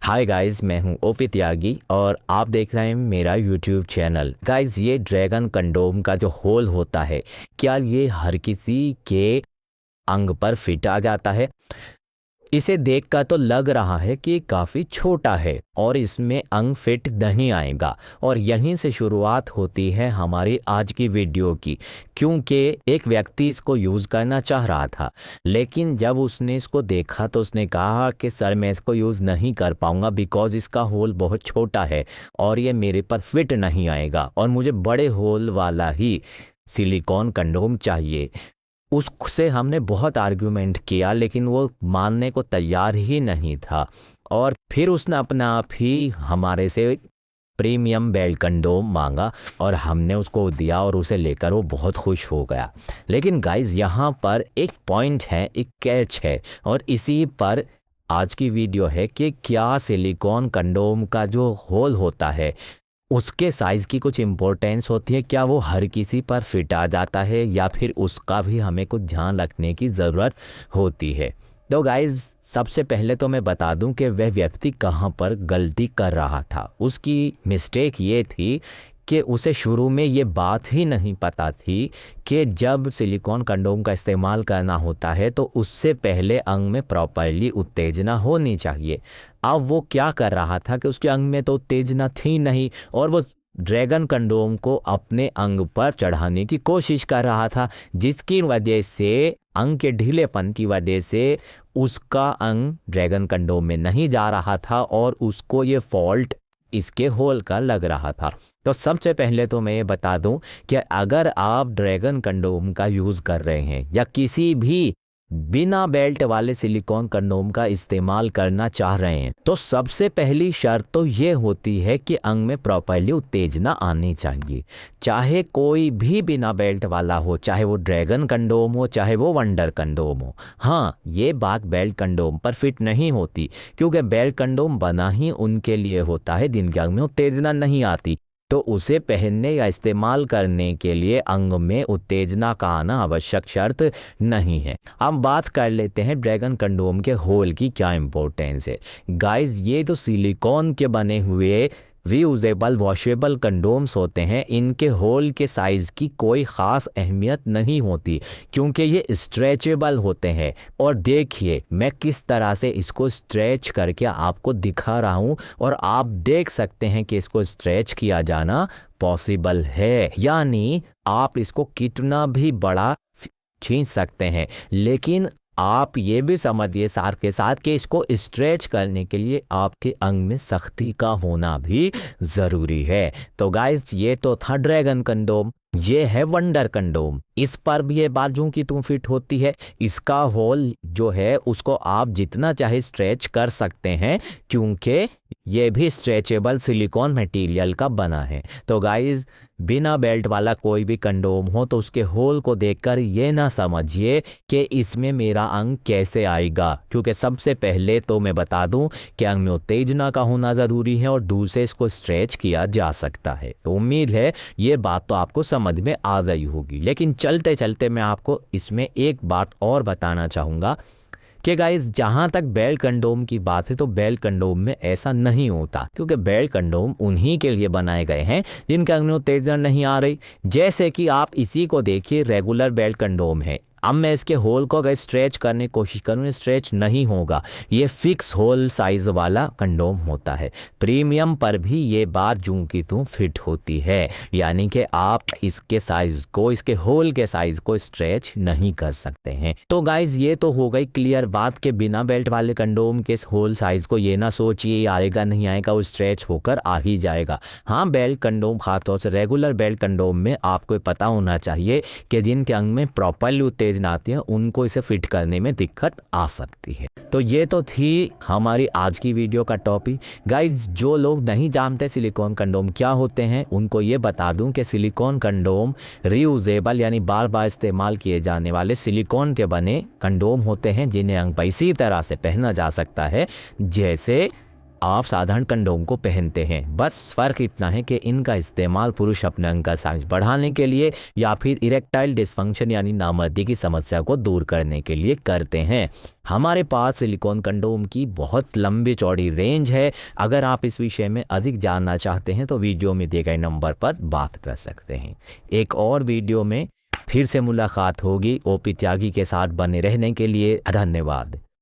Hi guys, मैं हूं OP त्यागी और आप देख रहे हैं मेरा यूट्यूब चैनल। गाइस, ये ड्रैगन कंडोम का जो होल होता है, क्या ये हर किसी के अंग पर फिट आ जाता है? इसे देखकर तो लग रहा है कि काफ़ी छोटा है और इसमें अंग फिट नहीं आएगा। और यहीं से शुरुआत होती है हमारी आज की वीडियो की, क्योंकि एक व्यक्ति इसको यूज़ करना चाह रहा था, लेकिन जब उसने इसको देखा तो उसने कहा कि सर मैं इसको यूज़ नहीं कर पाऊँगा बिकॉज़ इसका होल बहुत छोटा है और ये मेरे पर फिट नहीं आएगा और मुझे बड़े होल वाला ही सिलिकॉन कंडोम चाहिए। उससे हमने बहुत आर्ग्यूमेंट किया, लेकिन वो मानने को तैयार ही नहीं था। और फिर उसने अपना आप ही हमारे से प्रीमियम बेल्ट कंडोम मांगा और हमने उसको दिया और उसे लेकर वो बहुत खुश हो गया। लेकिन गाइस, यहाँ पर एक पॉइंट है, एक कैच है, और इसी पर आज की वीडियो है कि क्या सिलिकॉन कंडोम का जो होल होता है उसके साइज़ की कुछ इम्पोर्टेंस होती है? क्या वो हर किसी पर फिट आ जाता है या फिर उसका भी हमें कुछ ध्यान रखने की ज़रूरत होती है? तो गाइज़, सबसे पहले तो मैं बता दूं कि वह व्यक्ति कहां पर गलती कर रहा था। उसकी मिस्टेक ये थी कि उसे शुरू में ये बात ही नहीं पता थी कि जब सिलिकॉन कंडोम का इस्तेमाल करना होता है तो उससे पहले अंग में प्रॉपरली उत्तेजना होनी चाहिए। अब वो क्या कर रहा था कि उसके अंग में तो उत्तेजना थी नहीं और वो ड्रैगन कंडोम को अपने अंग पर चढ़ाने की कोशिश कर रहा था, जिसकी वजह से अंग के ढीलेपन की वजह से उसका अंग ड्रैगन कंडोम में नहीं जा रहा था और उसको ये फॉल्ट इसके होल का लग रहा था। तो सबसे पहले तो मैं ये बता दूं कि अगर आप ड्रैगन कंडोम का यूज़ कर रहे हैं या किसी भी बिना बेल्ट वाले सिलिकॉन कंडोम का इस्तेमाल करना चाह रहे हैं, तो सबसे पहली शर्त तो ये होती है कि अंग में प्रॉपरली उत्तेजना आनी चाहिए। चाहे कोई भी बिना बेल्ट वाला हो, चाहे वो ड्रैगन कंडोम हो, चाहे वो वंडर कंडोम हो। हाँ, ये बात बेल्ट कंडोम पर फिट नहीं होती, क्योंकि बेल्ट कंडोम बना ही उनके लिए होता है जिनके अंग में उत्तेजना नहीं आती। तो उसे पहनने या इस्तेमाल करने के लिए अंग में उत्तेजना का आना आवश्यक शर्त नहीं है। अब बात कर लेते हैं ड्रैगन कंडोम के होल की क्या इंपॉर्टेंस है। गाइस, ये तो सिलिकॉन के बने हुए रीयूजेबल वॉशेबल कंडोम्स होते हैं, इनके होल के साइज़ की कोई ख़ास अहमियत नहीं होती क्योंकि ये स्ट्रेचेबल होते हैं। और देखिए मैं किस तरह से इसको स्ट्रेच करके आपको दिखा रहा हूँ और आप देख सकते हैं कि इसको स्ट्रेच किया जाना पॉसिबल है, यानी आप इसको कितना भी बड़ा खींच सकते हैं। लेकिन आप ये भी समझिए साथ के साथ कि इसको स्ट्रेच करने के लिए आपके अंग में सख्ती का होना भी ज़रूरी है। तो गाइस, ये तो था ड्रैगन कंडोम। ये है वंडर कंडोम। इस पर भी ये बाजू की तुम फिट होती है। इसका होल जो है उसको आप जितना चाहे स्ट्रेच कर सकते हैं क्योंकि ये भी स्ट्रेचेबल सिलिकॉन मटेरियल का बना है। तो गाइस, बिना बेल्ट वाला कोई भी कंडोम हो तो उसके होल को देखकर ये ना समझिए कि इसमें मेरा अंग कैसे आएगा, क्योंकि सबसे पहले तो मैं बता दूं कि अंग में उत्तेजना का होना ज़रूरी है और दूसरे इसको स्ट्रेच किया जा सकता है। तो उम्मीद है ये बात तो आपको समझ में आ गई होगी। लेकिन चलते चलते मैं आपको इसमें एक बात और बताना चाहूँगा कि गाइस, जहाँ तक बेल्ट कंडोम की बात है तो बेल्ट कंडोम में ऐसा नहीं होता, क्योंकि बेल्ट कंडोम उन्हीं के लिए बनाए गए हैं जिनके अंग में उत्तेजना नहीं आ रही। जैसे कि आप इसी को देखिए, रेगुलर बेल्ट कंडोम है। अब मैं इसके होल को अगर स्ट्रेच करने की कोशिश करूँ, स्ट्रेच नहीं होगा। ये फिक्स होल साइज वाला कंडोम होता है। प्रीमियम पर भी ये बात जूं की तूं फिट होती है, यानी कि आप इसके साइज को, इसके होल के साइज को स्ट्रेच नहीं कर सकते हैं। तो गाइज, ये तो हो गई क्लियर बात कि बिना बेल्ट वाले कंडोम के होल साइज को ये ना सोचिए आएगा नहीं आएगा, वो स्ट्रेच होकर आ ही जाएगा। हाँ, बेल्ट कंडोम, खासतौर से रेगुलर बेल्ट कंडोम में आपको पता होना चाहिए कि जिनके अंग में प्रॉपरली उत्तेजना आती है उनको इसे फिट करने में दिक्कत आ सकती है। तो ये तो थी हमारी आज की वीडियो का टॉपिक। गाइज, जो लोग नहीं जानते सिलिकॉन कंडोम क्या होते हैं, उनको ये बता दूं कि सिलिकॉन कंडोम रीयूजेबल यानी बार बार इस्तेमाल किए जाने वाले सिलिकॉन के बने कंडोम होते हैं जिन्हें अंग पर इसी तरह से पहना जा सकता है जैसे आप साधारण कंडोम को पहनते हैं। बस फ़र्क इतना है कि इनका इस्तेमाल पुरुष अपने अंग का साइज बढ़ाने के लिए या फिर इरेक्टाइल डिस्फंक्शन यानी नामर्दी की समस्या को दूर करने के लिए करते हैं। हमारे पास सिलिकॉन कंडोम की बहुत लंबी चौड़ी रेंज है। अगर आप इस विषय में अधिक जानना चाहते हैं तो वीडियो में दिए गए नंबर पर बात कर सकते हैं। एक और वीडियो में फिर से मुलाकात होगी। ओपी त्यागी के साथ बने रहने के लिए धन्यवाद।